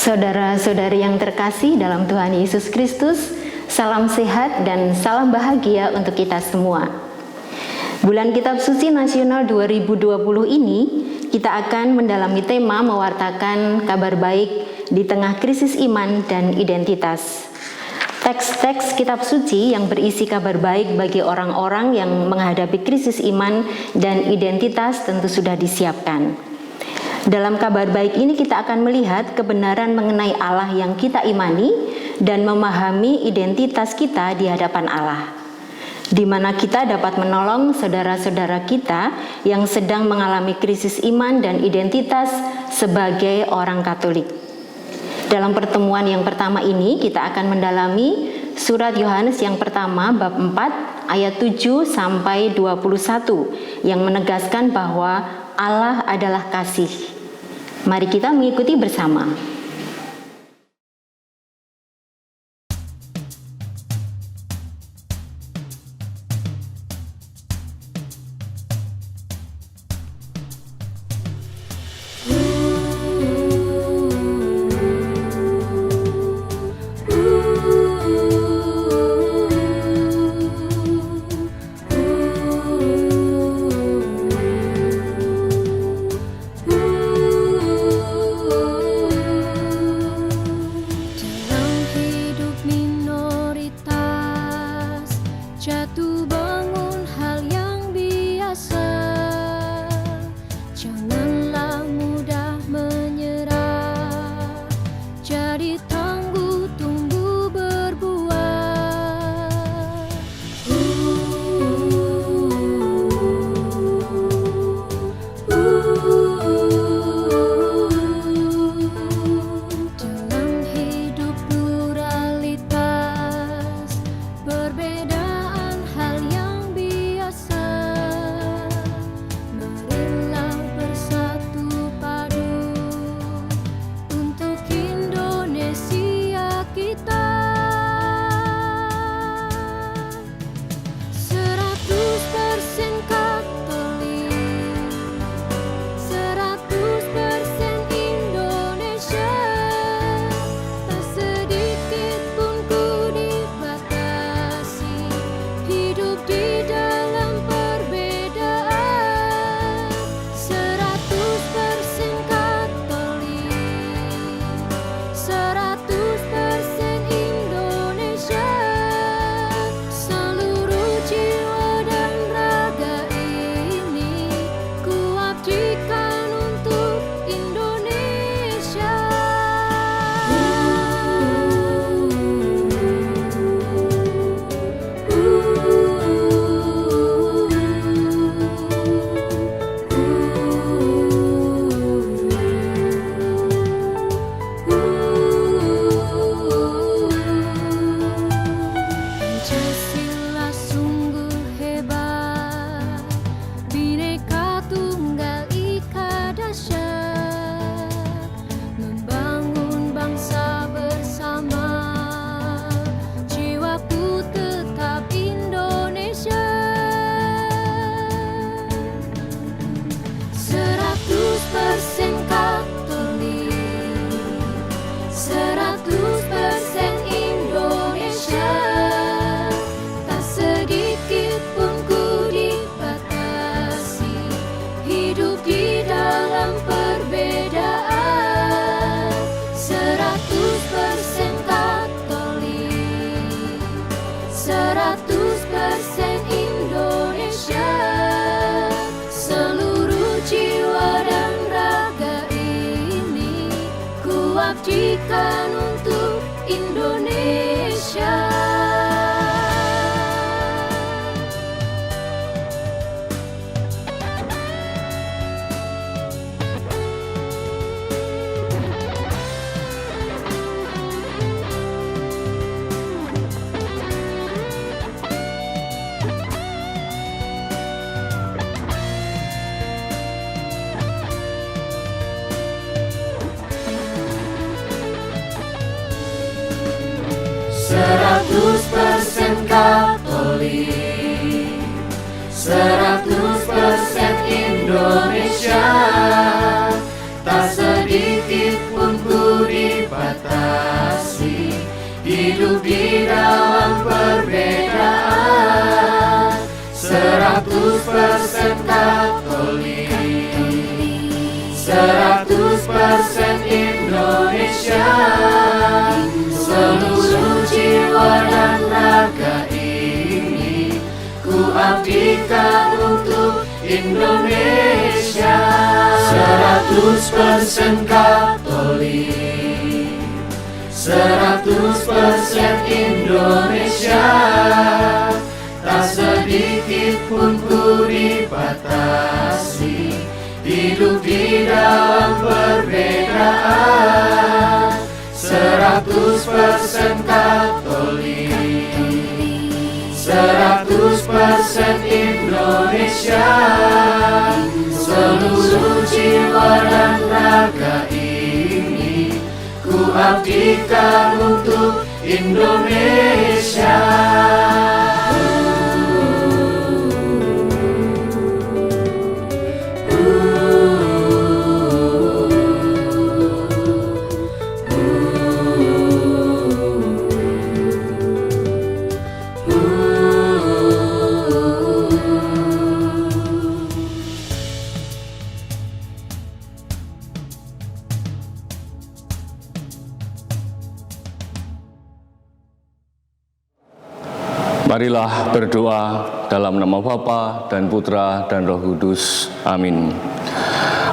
Saudara-saudari yang terkasih dalam Tuhan Yesus Kristus, salam sehat dan salam bahagia untuk kita semua. Bulan Kitab Suci Nasional 2020 ini, kita akan mendalami tema mewartakan kabar baik di tengah krisis iman dan identitas. Teks-teks Kitab Suci yang berisi kabar baik bagi orang-orang yang menghadapi krisis iman dan identitas tentu sudah disiapkan. Dalam kabar baik ini kita akan melihat kebenaran mengenai Allah yang kita imani dan memahami identitas kita di hadapan Allah, di mana kita dapat menolong saudara-saudara kita yang sedang mengalami krisis iman dan identitas sebagai orang Katolik. Dalam pertemuan yang pertama ini kita akan mendalami surat Yohanes yang pertama bab 4 ayat 7 sampai 21 yang menegaskan bahwa Allah adalah kasih. Mari kita mengikuti bersama. Abdikan untuk Indonesia. Katolik, 100% Indonesia, tak sedikit pun ku dibatasi. hidup di dalam perbedaan, 100% Katolik, 100% Indonesia, seluruh jiwa dan raga ini ku abdikan untuk Indonesia. 100% Katolik, 100% Indonesia, tak sedikit pun ku dibatasi, hidup di dalam perbedaan, 100% Katolik, 100% Indonesia, seluruh jiwa dan raga ini ku abdikan untuk Indonesia. Marilah berdoa dalam nama Bapa dan Putra dan Roh Kudus. Amin.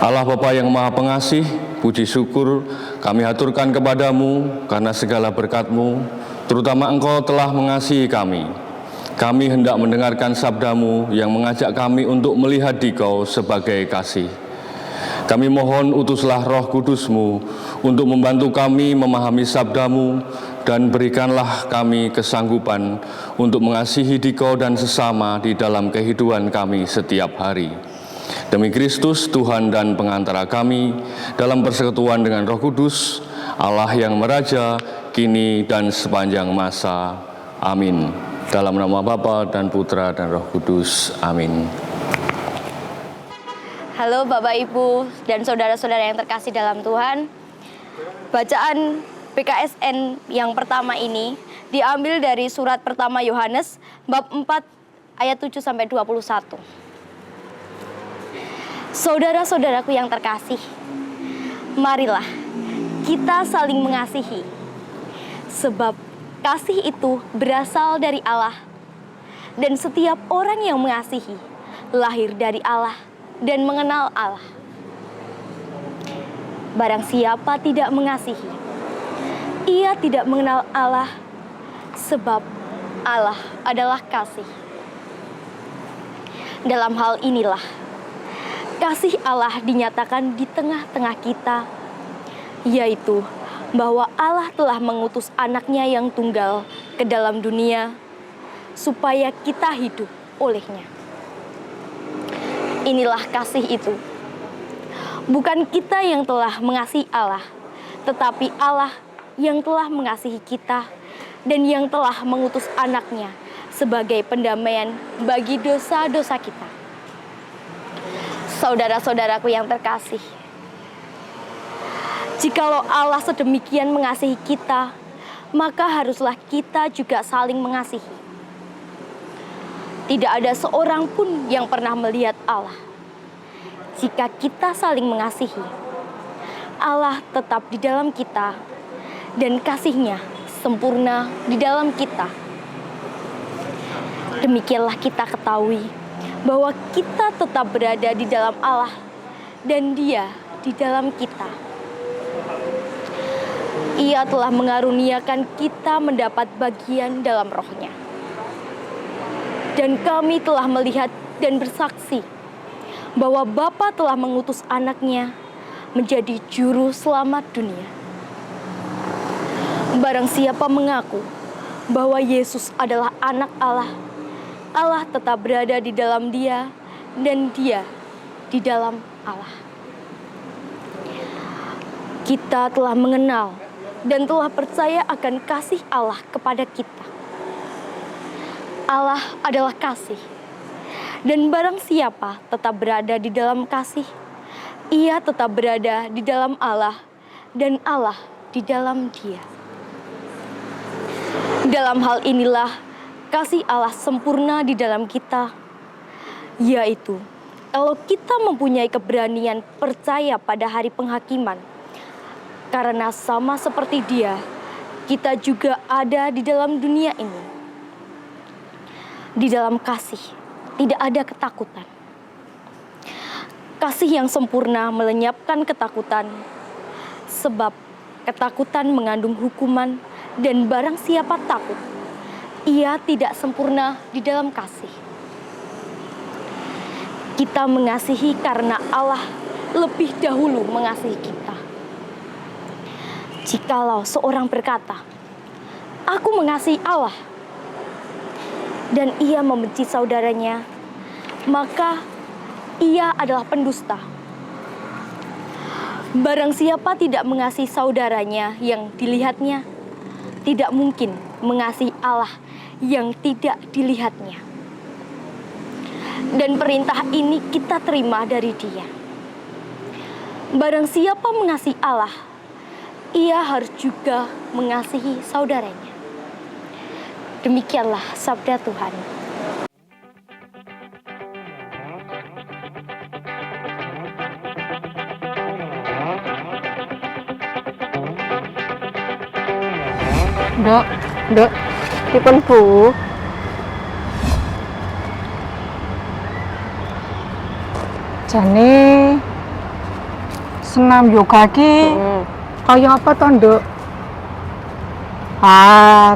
Allah Bapa yang Maha Pengasih, puji syukur kami haturkan kepadamu karena segala berkat-Mu, terutama Engkau telah mengasihi kami. Kami hendak mendengarkan sabda-Mu yang mengajak kami untuk melihat Dikau sebagai kasih. Kami mohon utuslah Roh Kudus-Mu untuk membantu kami memahami sabda-Mu, dan berikanlah kami kesanggupan untuk mengasihi Dikau dan sesama di dalam kehidupan kami setiap hari. Demi Kristus, Tuhan dan pengantara kami, dalam persekutuan dengan Roh Kudus, Allah yang meraja, kini dan sepanjang masa. Amin. Dalam nama Bapa dan Putra dan Roh Kudus. Amin. Halo Bapak, Ibu, dan saudara-saudara yang terkasih dalam Tuhan. Bacaan PKSN yang pertama ini diambil dari surat pertama Yohanes bab 4 ayat 7-21. Saudara-saudaraku yang terkasih, marilah kita saling mengasihi, sebab kasih itu berasal dari Allah, dan setiap orang yang mengasihi lahir dari Allah dan mengenal Allah. Barang siapa tidak mengasihi, ia tidak mengenal Allah, sebab Allah adalah kasih. Dalam hal inilah kasih Allah dinyatakan di tengah-tengah kita, yaitu bahwa Allah telah mengutus anaknya yang tunggal ke dalam dunia, supaya kita hidup olehnya. Inilah kasih itu. Bukan kita yang telah mengasihi Allah, tetapi Allah yang telah mengasihi kita dan yang telah mengutus anaknya sebagai pendamaian bagi dosa-dosa kita. Saudara-saudaraku yang terkasih, jikalau Allah sedemikian mengasihi kita, maka haruslah kita juga saling mengasihi. Tidak ada seorang pun yang pernah melihat Allah. Jika kita saling mengasihi, Allah tetap di dalam kita, dan kasih-Nya sempurna di dalam kita. Demikianlah kita ketahui bahwa kita tetap berada di dalam Allah dan Dia di dalam kita. Ia telah mengaruniakan kita mendapat bagian dalam Roh-Nya. Dan kami telah melihat dan bersaksi bahwa Bapa telah mengutus anaknya menjadi juru selamat dunia. Barang siapa mengaku bahwa Yesus adalah anak Allah, Allah tetap berada di dalam Dia dan Dia di dalam Allah. Kita telah mengenal dan telah percaya akan kasih Allah kepada kita. Allah adalah kasih, dan barang siapa tetap berada di dalam kasih, ia tetap berada di dalam Allah dan Allah di dalam Dia. Dalam hal inilah kasih Allah sempurna di dalam kita, yaitu kalau kita mempunyai keberanian percaya pada hari penghakiman, karena sama seperti Dia, kita juga ada di dalam dunia ini. Di dalam kasih tidak ada ketakutan. Kasih yang sempurna melenyapkan ketakutan, sebab ketakutan mengandung hukuman, dan barang siapa takut, ia tidak sempurna di dalam kasih. Kita mengasihi karena Allah lebih dahulu mengasihi kita. Jikalau seorang berkata, "Aku mengasihi Allah," dan ia membenci saudaranya, maka ia adalah pendusta. Barang siapa tidak mengasihi saudaranya yang dilihatnya, tidak mungkin mengasihi Allah yang tidak dilihatnya. Dan perintah ini kita terima dari Dia. Barang siapa mengasihi Allah, ia harus juga mengasihi saudaranya. Demikianlah sabda Tuhan. Nduk, dipun Bu. Jane senam yoga ki kaya apa to, Nduk?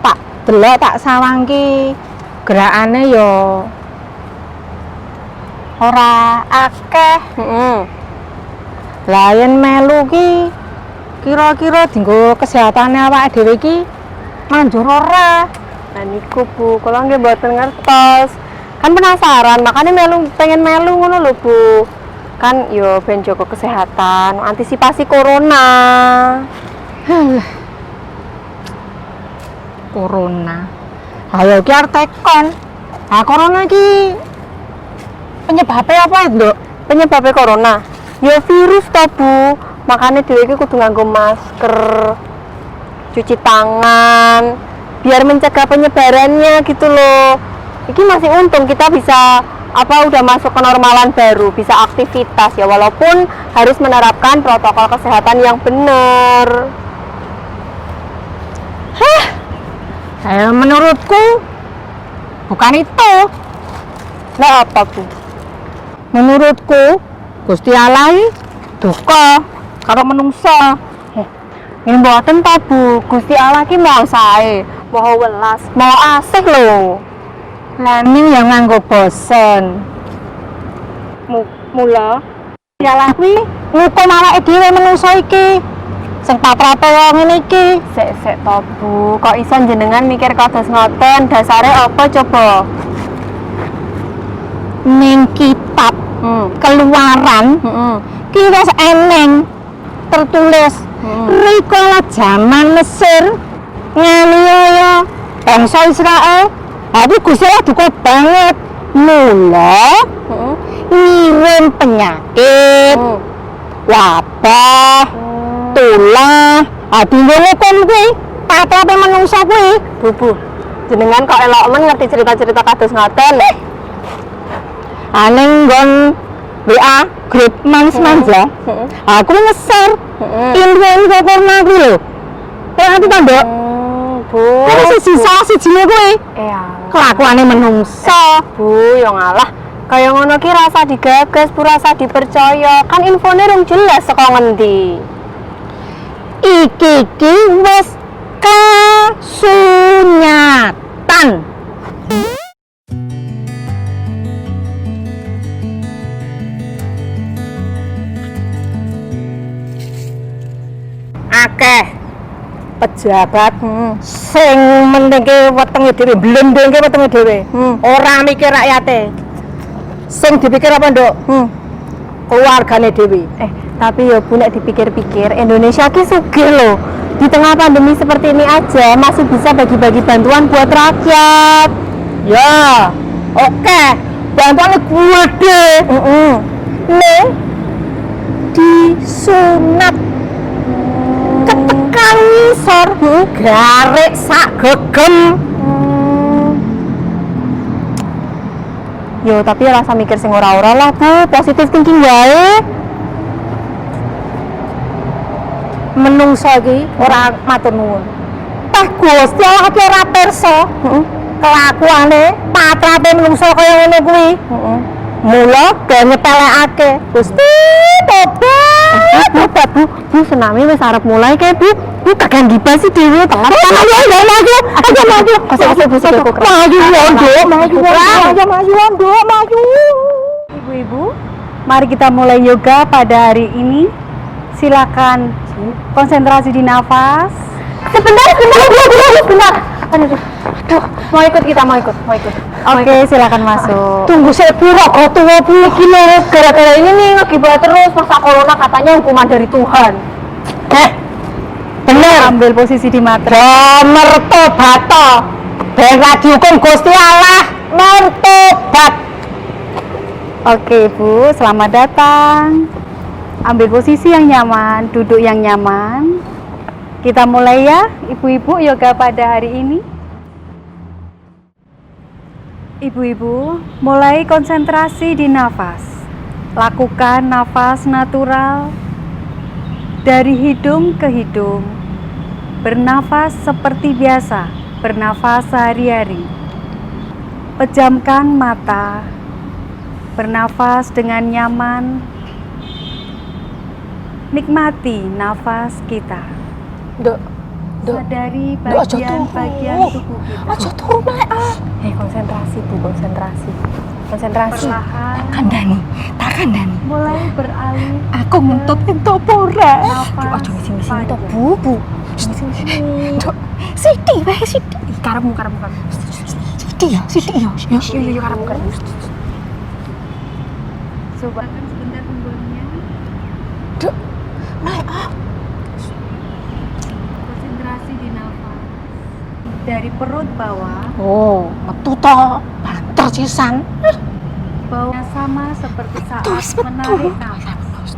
Tak delok tak sawang ki gerakane ya ora akeh. Lah yen melu ki kira-kira dienggo kesehatane awake dhewe ki manjur ora? Nah niku Bu, kula nggih mboten ngertos. Kan penasaran, makanya pengen melu ngono lho Bu. Kan yo ben jaga kesehatan, antisipasi corona. Corona. Ayo ki arep tekon. Corona ki penyebabnya apa, Nduk? Penyebabnya corona? Yo virus to Bu. Makanya dhewe iki kudu nganggo masker, cuci tangan, biar mencegah penyebarannya gitu loh. Iki masih untung kita bisa udah masuk kenormalan baru, bisa aktivitas ya, walaupun harus menerapkan protokol kesehatan yang benar. Menurutku bukan itu. Nah apa Bu? Menurutku Gusti Allah duka karo menungso. Ini mboten ta Bu, Gusti Allah ki mau sae, mau welas, mau asih lho. Laning yang nganggo bosen. Mula Ya lah kuwi ngukum awake dhewe menungso iki. Sing patrape ngene iki. Sek to Bu, kok iso jenengan mikir kados ngoten, dasare apa coba? Ning kitab Keluaran ki wis eneng tertulis rikala jaman Mesir nganiaya bangsa Israel. Aku Gusti Allah duka banget mula ngirim penyakit, wabah, tulah. Dinggo ngukum kuwi patrape manungsa kuwi. Bu, jenengan kok elok men ngerti cerita-cerita kados ngoten. Ning nggon WA grup Manja, aku nge-share info corona kuwi lho. Ngerti ta, Nduk? Bu. Salah sijine kuwi. Kelakuane menungsa. Bu, ya ngalah. Kaya ngono ki rasa digagas, rasa dipercaya. Kan infone rung jelas saka ngendi. Iki wis kasunyatan. Akeh pejabat sing menengke wetenge dhewe, blendengke wetenge dhewe. Ora mikir rakyate. Sing dipikir apa, Nduk? Keluargane dhewe. Tapi ya Bu, nek dipikir-pikir Indonesia ki sugih loh. Di tengah pandemi seperti ini aja masih bisa bagi-bagi bantuan buat rakyat. Ya, oke. Bantuannya gede. Ning disunat ketekan ngisor, garek sak gegem. Yo, tapi ya rasa mikir sing ora-ora lah, Bu. Positif thinking wae. Menungso iki ora matur nuwun. Teh Gusti Allah ki ora pirsa. Kelakuane patrape menungso kaya ngene kuwi. Mula do nyepelekake. Gusti tobat. Bu, senami wis arep mulai kae, Bu. Bu kakek gibah sih dhewe telat. Maju. Ibu-ibu, mari kita mulai yoga pada hari ini. Silakan konsentrasi di nafas. Sebentar. Aduh, mau ikut. Oke, silakan masuk. Tunggu saya pura tuwa Bu iki lho. Gara-gara ini nih ngegibah terus masa corona katanya hukuman dari Tuhan. Bener. Ambil posisi di matre. Mertobat. Ben ra dihukum Gusti Allah. Mertobat. Oke, Bu, selamat datang. Ambil posisi yang nyaman, duduk yang nyaman. Kita mulai ya, ibu-ibu yoga pada hari ini. Ibu-ibu, mulai konsentrasi di nafas. Lakukan nafas natural dari hidung ke hidung. Bernafas seperti biasa, bernafas sehari-hari. Pejamkan mata. Bernafas dengan nyaman. Nikmati nafas kita. Sadari bagian-bagian tubuh kita. Aja turu nek. Konsentrasi, Bu, konsentrasi. Perlahan Tak kandani. mulai beralih. Aku ngentot ora. Nafas Misi-misi to, Bu. Nduk, sithik wae sithik. Karepmu. Sithik ya. Yo karepmu. Coba sebentar punggungnya. Nduk. Konsentrasi di nafas. Dari perut bawah, Oh, metu to. Banter sisan. bawah sama seperti saat menarik nafas.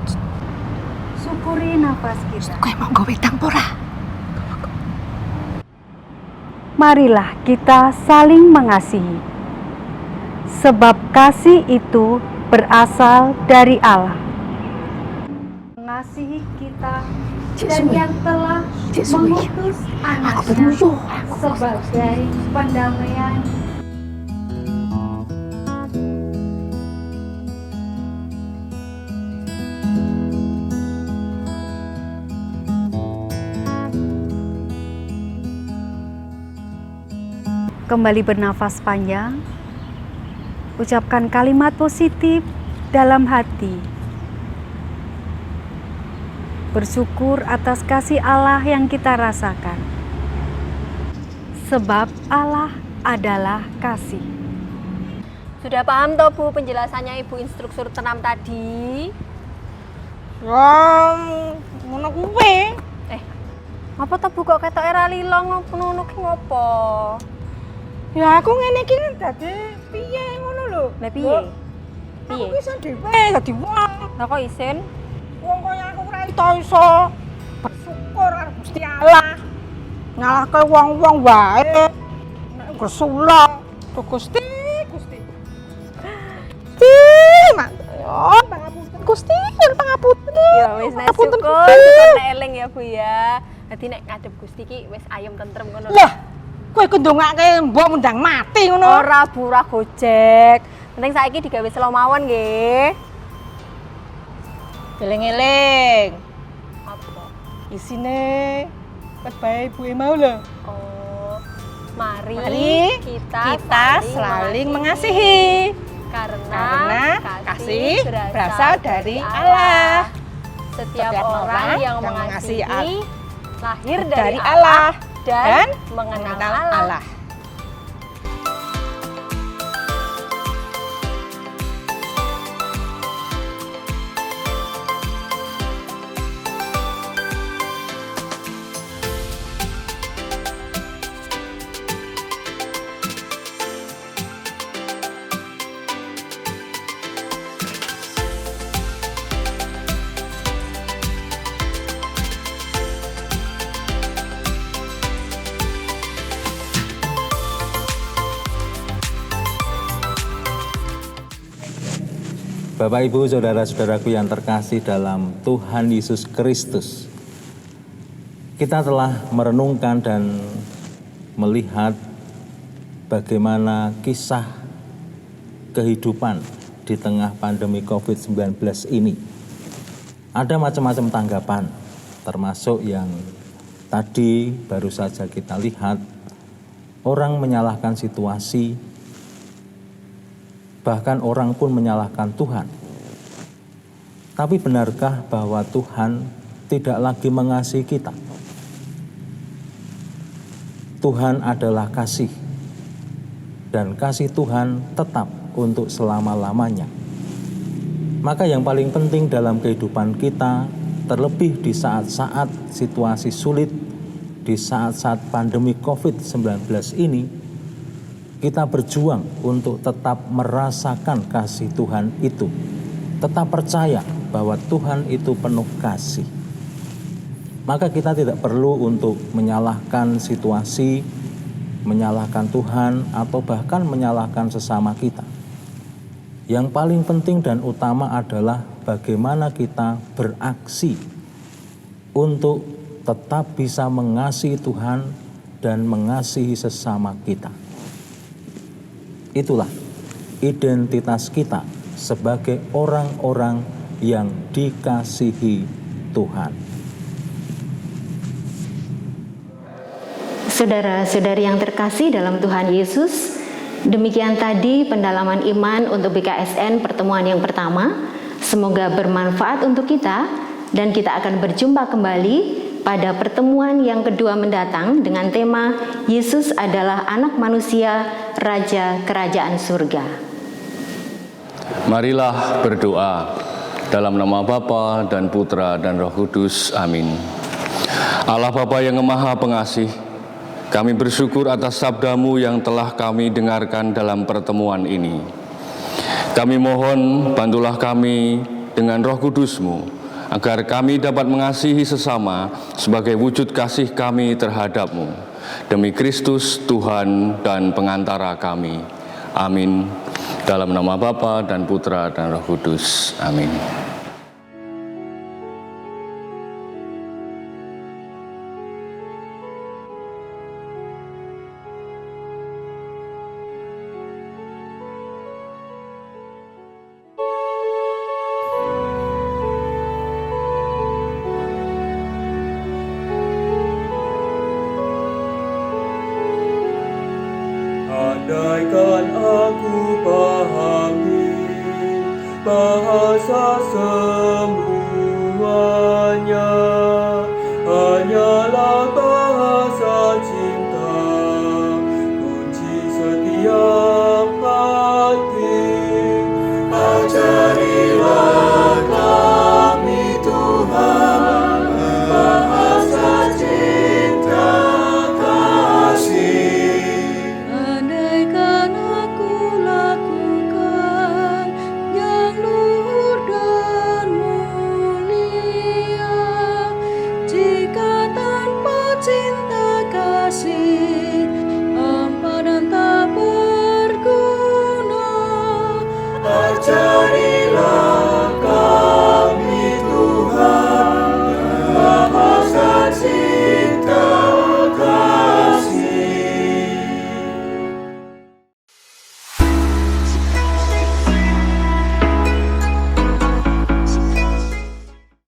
Syukuri nafas kita. Kowe mau nggawe wedang ora? Marilah kita saling mengasihi. Sebab kasih itu berasal dari Allah. Mengasihi kita dan yang telah mengutus anaknya sebagai pendamaian. Kembali bernafas panjang. Ucapkan kalimat positif dalam hati. Bersyukur atas kasih Allah yang kita rasakan. Sebab Allah adalah kasih. Sudah paham toh, Bu, penjelasannya Ibu instruktur tenam tadi? Ngono kuwi. Apa toh, Bu, kok ketok era lilong ngono ki ngopo? Ya aku ngene iki dadi piye ngono lho. Lah piye? Aku iso dhewe dadi wong. Lah kok isin? Wong kaya aku ora iso bersyukur karo Gusti Allah. Nyalahke wong-wong wae. Nek gesulok to Gusti. Mak. Yo, pangapunten Gusti, pangapunten. Ya wis nek syukur nek eling ya, Bu ya. Dadi nek ngadep Gusti ki wis ayem tentrem ngono. Lah, kowe kundungake mbok mundang mati ngono. Ora burah gojek. Penting saiki digawe selo mawon nggih. Eling-eling. Apa? Isine wis bae ibuke mau lho. Oh. Mari, Mari kita saling mengasihi. Karena kasih berasal dari Allah. Setiap orang yang mengasihi lahir Dari Allah dan mengenal Allah. Bapak, Ibu, saudara-saudaraku yang terkasih dalam Tuhan Yesus Kristus, kita telah merenungkan dan melihat bagaimana kisah kehidupan di tengah pandemi COVID-19 ini. Ada macam-macam tanggapan, termasuk yang tadi baru saja kita lihat, orang menyalahkan situasi, bahkan orang pun menyalahkan Tuhan. Tapi benarkah bahwa Tuhan tidak lagi mengasihi kita? Tuhan adalah kasih, dan kasih Tuhan tetap untuk selama-lamanya. Maka yang paling penting dalam kehidupan kita, terlebih di saat-saat situasi sulit, di saat-saat pandemi COVID-19 ini, kita berjuang untuk tetap merasakan kasih Tuhan itu, tetap percaya bahwa Tuhan itu penuh kasih. Maka kita tidak perlu untuk menyalahkan situasi, menyalahkan Tuhan, atau bahkan menyalahkan sesama kita. Yang paling penting dan utama adalah bagaimana kita beraksi untuk tetap bisa mengasihi Tuhan dan mengasihi sesama kita. Itulah identitas kita sebagai orang-orang yang dikasihi Tuhan. Saudara-saudari yang terkasih dalam Tuhan Yesus, demikian tadi pendalaman iman untuk BKSN pertemuan yang pertama. Semoga bermanfaat untuk kita dan kita akan berjumpa kembali pada pertemuan yang kedua mendatang dengan tema Yesus adalah Anak Manusia, Raja Kerajaan Surga. Marilah berdoa dalam nama Bapa dan Putra dan Roh Kudus. Amin. Allah Bapa yang Maha Pengasih, kami bersyukur atas sabda-Mu yang telah kami dengarkan dalam pertemuan ini. Kami mohon bantulah kami dengan Roh Kudus-Mu, agar kami dapat mengasihi sesama sebagai wujud kasih kami terhadap-Mu. Demi Kristus, Tuhan dan pengantara kami. Amin. Dalam nama Bapa dan Putra dan Roh Kudus. Amin. Andaikan aku pahami bahasa semu